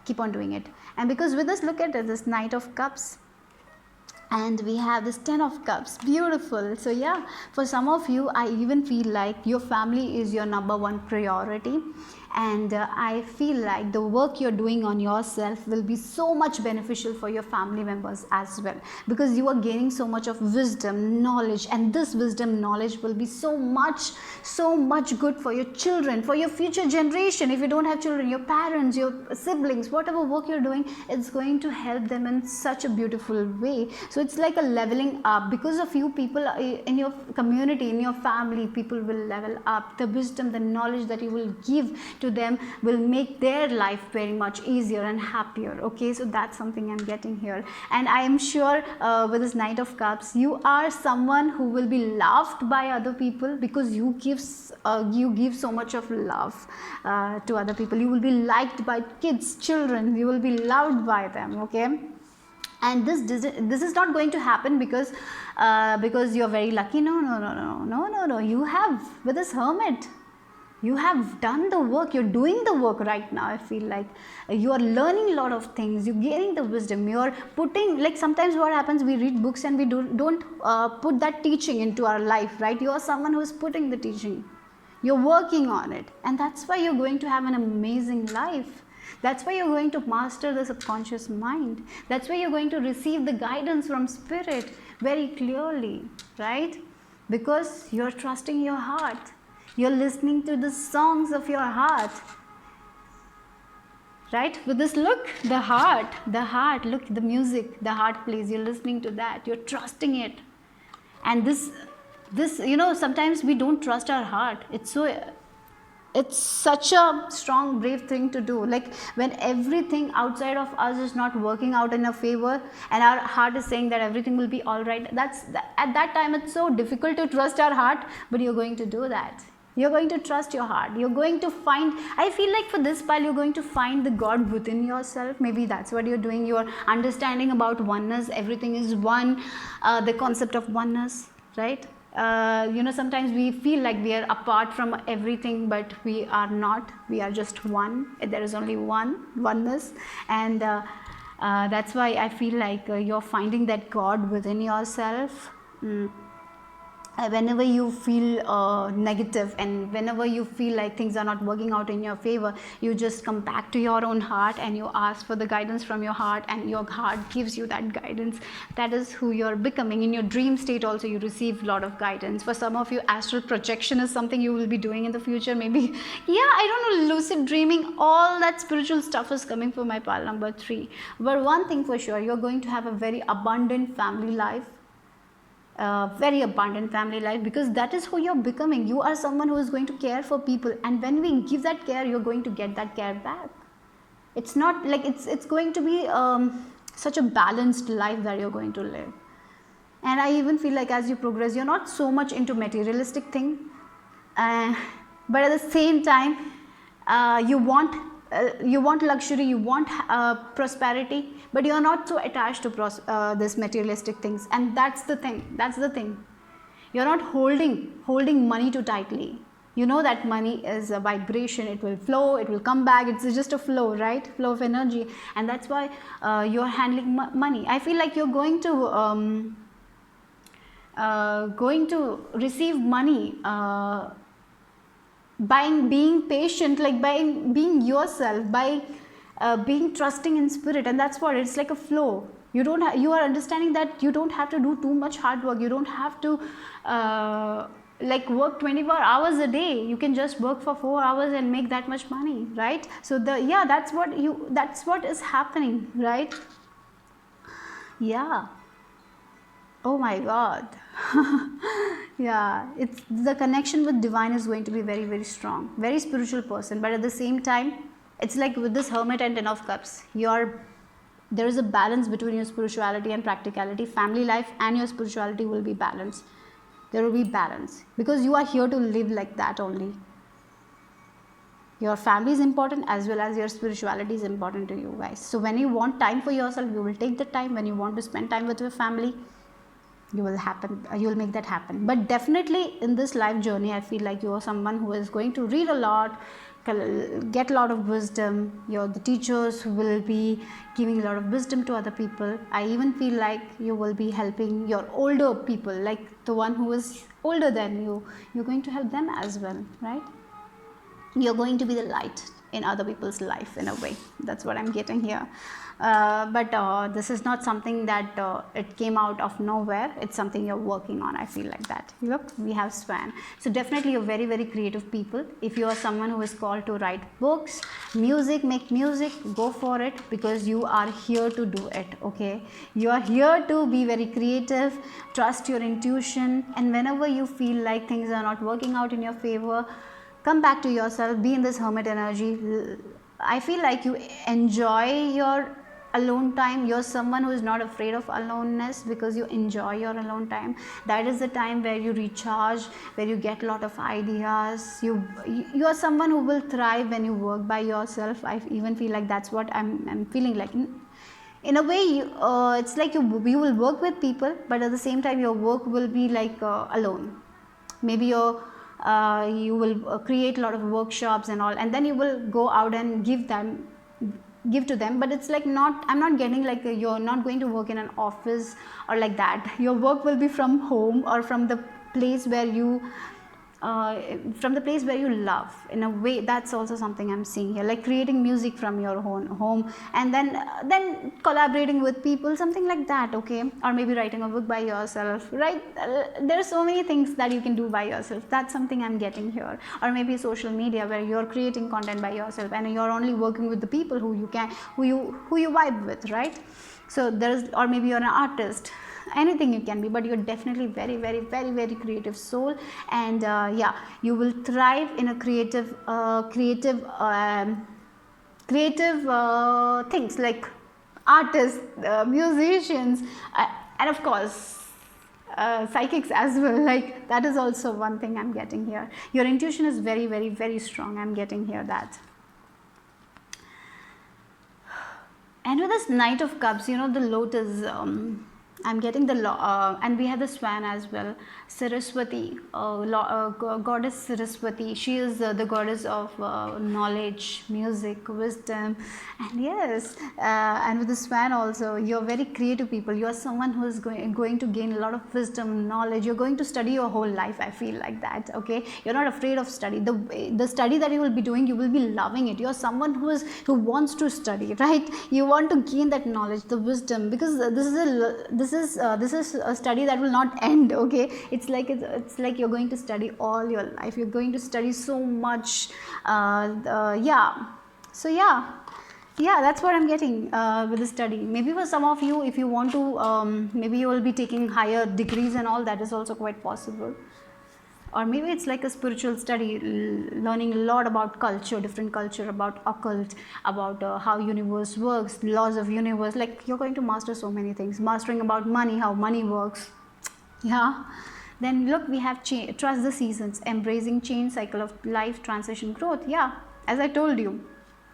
keep on doing it. And because with this, look at this Knight of Cups. And we have this 10 of Cups. Beautiful. So yeah, for some of you, I even feel like your family is your number one priority. And I feel like the work you're doing on yourself will be so much beneficial for your family members as well, because you are gaining so much of wisdom, knowledge, and this wisdom, knowledge will be so much good for your children, for your future generation. If you don't have children, your parents, your siblings, whatever work you're doing, it's going to help them in such a beautiful way. So it's like a leveling up. Because of you, people in your community, in your family, people will level up. The wisdom, the knowledge that you will give to them will make their life very much easier and happier. Okay, so that's something I'm getting here. And I am sure with this Knight of Cups, you are someone who will be loved by other people, because you give so much of love to other people. You will be liked by kids, children. You will be loved by them. Okay. And this is not going to happen because you're very lucky. No. You have, with this Hermit, you have done the work. You're doing the work right now. I feel like you are learning a lot of things. You're gaining the wisdom. You're putting, like, sometimes what happens, we read books and we don't put that teaching into our life, right? You are someone who is putting the teaching. You're working on it, and that's why you're going to have an amazing life. That's why you're going to master the subconscious mind. That's why you're going to receive the guidance from spirit very clearly, right? Because you're trusting your heart. You're listening to the songs of your heart, right? With this, look, the heart, look, the music, the heart plays. You're listening to that. You're trusting it. And this, you know, sometimes we don't trust our heart. It's such a strong, brave thing to do. Like when everything outside of us is not working out in our favor, and our heart is saying that everything will be all right. At that time, it's so difficult to trust our heart, but you're going to do that. You're going to trust your heart. You're going to find, I feel like for this pile, you're going to find the God within yourself. Maybe that's what you're doing. You're understanding about oneness. Everything is one, the concept of oneness, right? You know, sometimes we feel like we are apart from everything, but we are not. We are just one. There is only oneness. And that's why I feel like you're finding that God within yourself. Whenever you feel negative, and whenever you feel like things are not working out in your favor, you just come back to your own heart and you ask for the guidance from your heart, and your heart gives you that guidance. That is who you're becoming. In your dream state also, you receive a lot of guidance. For some of you, astral projection is something you will be doing in the future. Maybe, yeah, I don't know, lucid dreaming, all that spiritual stuff is coming for my pile number 3. But one thing for sure, you're going to have a very abundant family life. Very abundant family life, because that is who you're becoming. You are someone who is going to care for people, and when we give that care, you're going to get that care back. It's not like it's going to be such a balanced life that you're going to live. And I even feel like as you progress, you're not so much into materialistic thing, but at the same time, you want luxury, you want prosperity, but you are not so attached to this materialistic things. And that's the thing. You're not holding money too tightly. You know that money is a vibration. It will flow, it will come back. It's just a flow, right? Flow of energy. And that's why you're handling money. I feel like you're going to receive money by being patient, like by being yourself, by being trusting in spirit. And that's what it's like, a flow. You are understanding that you don't have to do too much hard work. You don't have to like work 24 hours a day. You can just work for 4 hours and make that much money, right? So that's what is happening, right? Yeah. Oh my God. Yeah, it's the connection with divine is going to be very, very strong. Very spiritual person, but at the same time, it's like with this Hermit and Ten of Cups, there is a balance between your spirituality and practicality. Family life and your spirituality will be balanced. There will be balance because you are here to live like that only. Your family is important as well as your spirituality is important to you guys. So when you want time for yourself, you will take the time. When you want to spend time with your family, you will make that happen. But definitely in this life journey, I feel like you are someone who is going to read a lot, get a lot of wisdom. You're the teachers who will be giving a lot of wisdom to other people. I even feel like you will be helping your older people, like the one who is older than you. You're going to help them as well, right? You're going to be the light in other people's life in a way. That's what I'm getting here. But this is not something that it came out of nowhere. It's something you're working on. I feel like that. Look, we have Swan. So definitely you're very, very creative people. If you are someone who is called to write books, music, make music, go for it because you are here to do it. Okay, you are here to be very creative. Trust your intuition, and whenever you feel like things are not working out in your favor, come back to yourself, be in this Hermit energy. I feel like you enjoy your alone time. You're someone who is not afraid of aloneness because you enjoy your alone time. That is the time where you recharge, where you get a lot of ideas. You are someone who will thrive when you work by yourself. I even feel like that's what I'm feeling like. In a way, it's like you will work with people, but at the same time your work will be like alone. Maybe you will create a lot of workshops and all, and then you will go out and give to them, but it's like I'm not getting like you're not going to work in an office or like that. Your work will be from home or from the place where you love. In a way, that's also something I'm seeing here, like creating music from your own home and then collaborating with people, something like that. Okay, or maybe writing a book by yourself, right? There are so many things that you can do by yourself. That's something I'm getting here. Or maybe social media where you're creating content by yourself and you're only working with the people who you vibe with, right? So or maybe you're an artist. Anything you can be, but you're definitely very, very, very, very creative soul, and yeah, you will thrive in a creative things like artists, musicians, and of course psychics as well. Like that is also one thing I'm getting here. Your intuition is very, very, very strong. I'm getting here that. And with this Knight of Cups, the lotus, I'm getting and we have the Swan as well. Saraswati, goddess Saraswati. She is the goddess of knowledge, music, wisdom, and yes, and with the Swan also, you're very creative people. You're someone who is going to gain a lot of wisdom, knowledge. You're going to study your whole life. I feel like that. Okay, you're not afraid of study. The study that you will be doing, you will be loving it. You're someone who wants to study, right? You want to gain that knowledge, the wisdom, because this is a study that will not end. Okay, it's like you're going to study all your life. You're going to study so much. Yeah, so yeah, that's what I'm getting with the study. Maybe for some of you, if you want to, maybe you will be taking higher degrees and all. That is also quite possible. Or maybe it's like a spiritual study, learning a lot about culture, different culture, about occult, about how universe works, laws of universe. Like you're going to master so many things. Mastering about money, how money works. Yeah. Then look, we have trust the seasons, embracing change, cycle of life, transition, growth. Yeah, as I told you,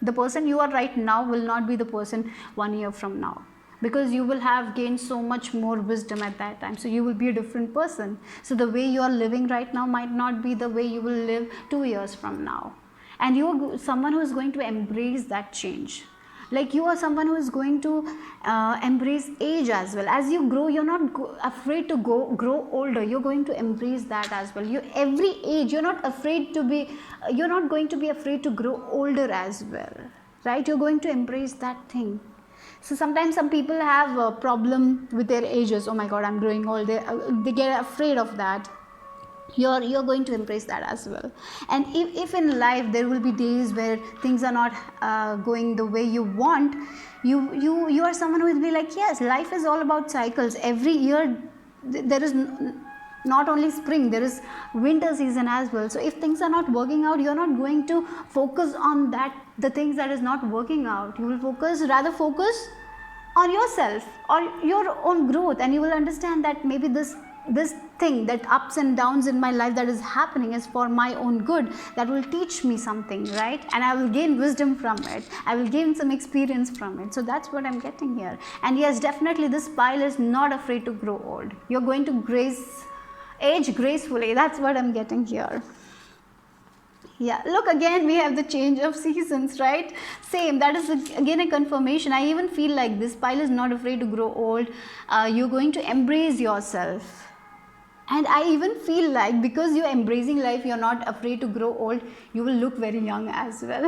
the person you are right now will not be the person 1 year from now, because you will have gained so much more wisdom at that time. So you will be a different person. So the way you are living right now might not be the way you will live 2 years from now. And you are someone who is going to embrace that change. Like you are someone who is going to embrace age as well. As you grow, you're not afraid to grow older. You're going to embrace that as well. Every age, you're not going to be afraid to grow older as well, right? You're going to embrace that thing. So sometimes some people have a problem with their ages. Oh my God, I'm growing old. They get afraid of that. You're going to embrace that as well. And if in life there will be days where things are not going the way you want, you are someone who will be like, yes, life is all about cycles. Every year there is not only spring, there is winter season as well. So if things are not working out, you're not going to focus on that, the things that is not working out. You will rather focus on yourself or your own growth, and you will understand that maybe this thing, that ups and downs in my life that is happening, is for my own good. That will teach me something, right? And I will gain wisdom from it, I will gain some experience from it. So that's what I'm getting here. And yes, definitely this pile is not afraid to grow old. You're going to age gracefully. That's what I'm getting here. Yeah, look, again we have the change of seasons, right? Same, that is again a confirmation. I even feel like this pile is not afraid to grow old. You're going to embrace yourself. And I even feel like because you're embracing life, you're not afraid to grow old, you will look very young as well.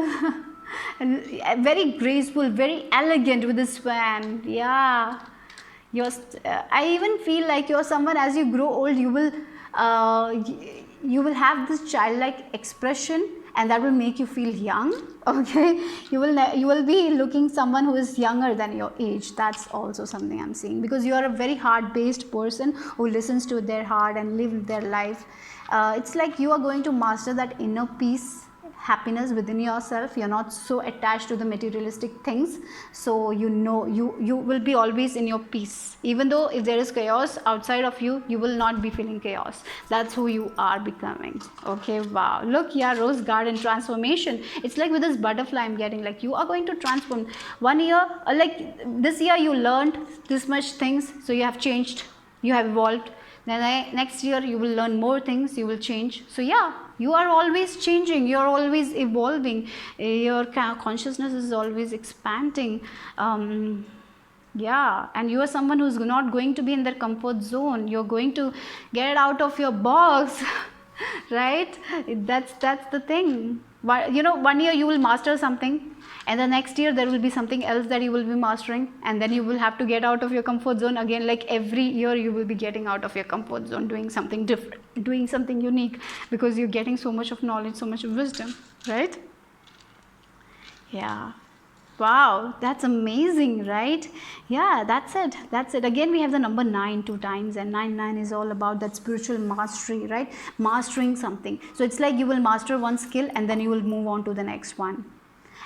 And very graceful, very elegant with the swan. Yeah. I even feel like you're someone, as you grow old, you will have this childlike expression, and that will make you feel young. Okay, you will be looking someone who is younger than your age. That's also something I'm seeing, because you are a very heart-based person who listens to their heart and live their life. It's like you are going to master that inner peace, happiness within yourself. You're not so attached to the materialistic things, so you will be always in your peace. Even though if there is chaos outside of you, you will not be feeling chaos. That's who you are becoming. Okay, wow, look, yeah, rose garden transformation. It's like with this butterfly I'm getting, like you are going to transform. 1 year, like this year you learned this much things, so you have changed, you have evolved. Then next year you will learn more things, you will change. So yeah, you are always changing, you are always evolving, your consciousness is always expanding. Yeah, and you are someone who's not going to be in their comfort zone. You're going to get out of your box. Right? That's the thing. You know, 1 year you will master something, and the next year there will be something else that you will be mastering, and then you will have to get out of your comfort zone again. Like every year you will be getting out of your comfort zone, doing something different, doing something unique, because you're getting so much of knowledge, so much of wisdom, right? Yeah. Wow, that's amazing, right? Yeah, that's it. Again, we have the number 9 2 times, and 9 is all about that spiritual mastery, right? Mastering something. So it's like you will master one skill, and then you will move on to the next one.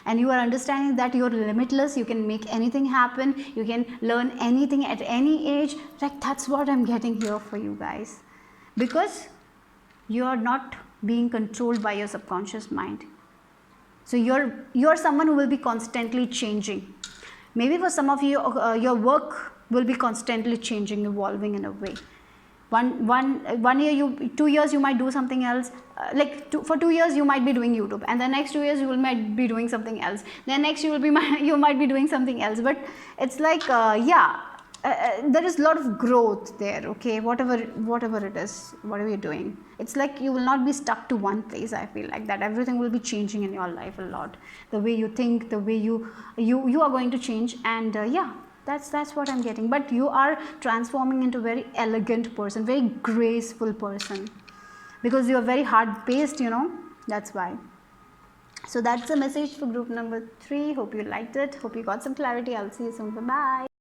And you are understanding that you're limitless, you can make anything happen, you can learn anything at any age. Like that's what I'm getting here for you guys. Because you are not being controlled by your subconscious mind. So you're someone who will be constantly changing. Maybe for some of you, your work will be constantly changing, evolving in a way. 1 year, 2 years you might do something else. For 2 years you might be doing YouTube, and the next 2 years you might be doing something else. Then next you might be doing something else. But it's like there is a lot of growth there. Okay, whatever it is, whatever you're doing, it's like you will not be stuck to one place. I feel like that everything will be changing in your life a lot. The way you think, the way you are going to change, and yeah, that's what I'm getting. But you are transforming into a very elegant person, very graceful person, because you are very hard-paced, you know. That's why. So that's the message for group number 3. Hope you liked it. Hope you got some clarity. I'll see you soon. Bye bye.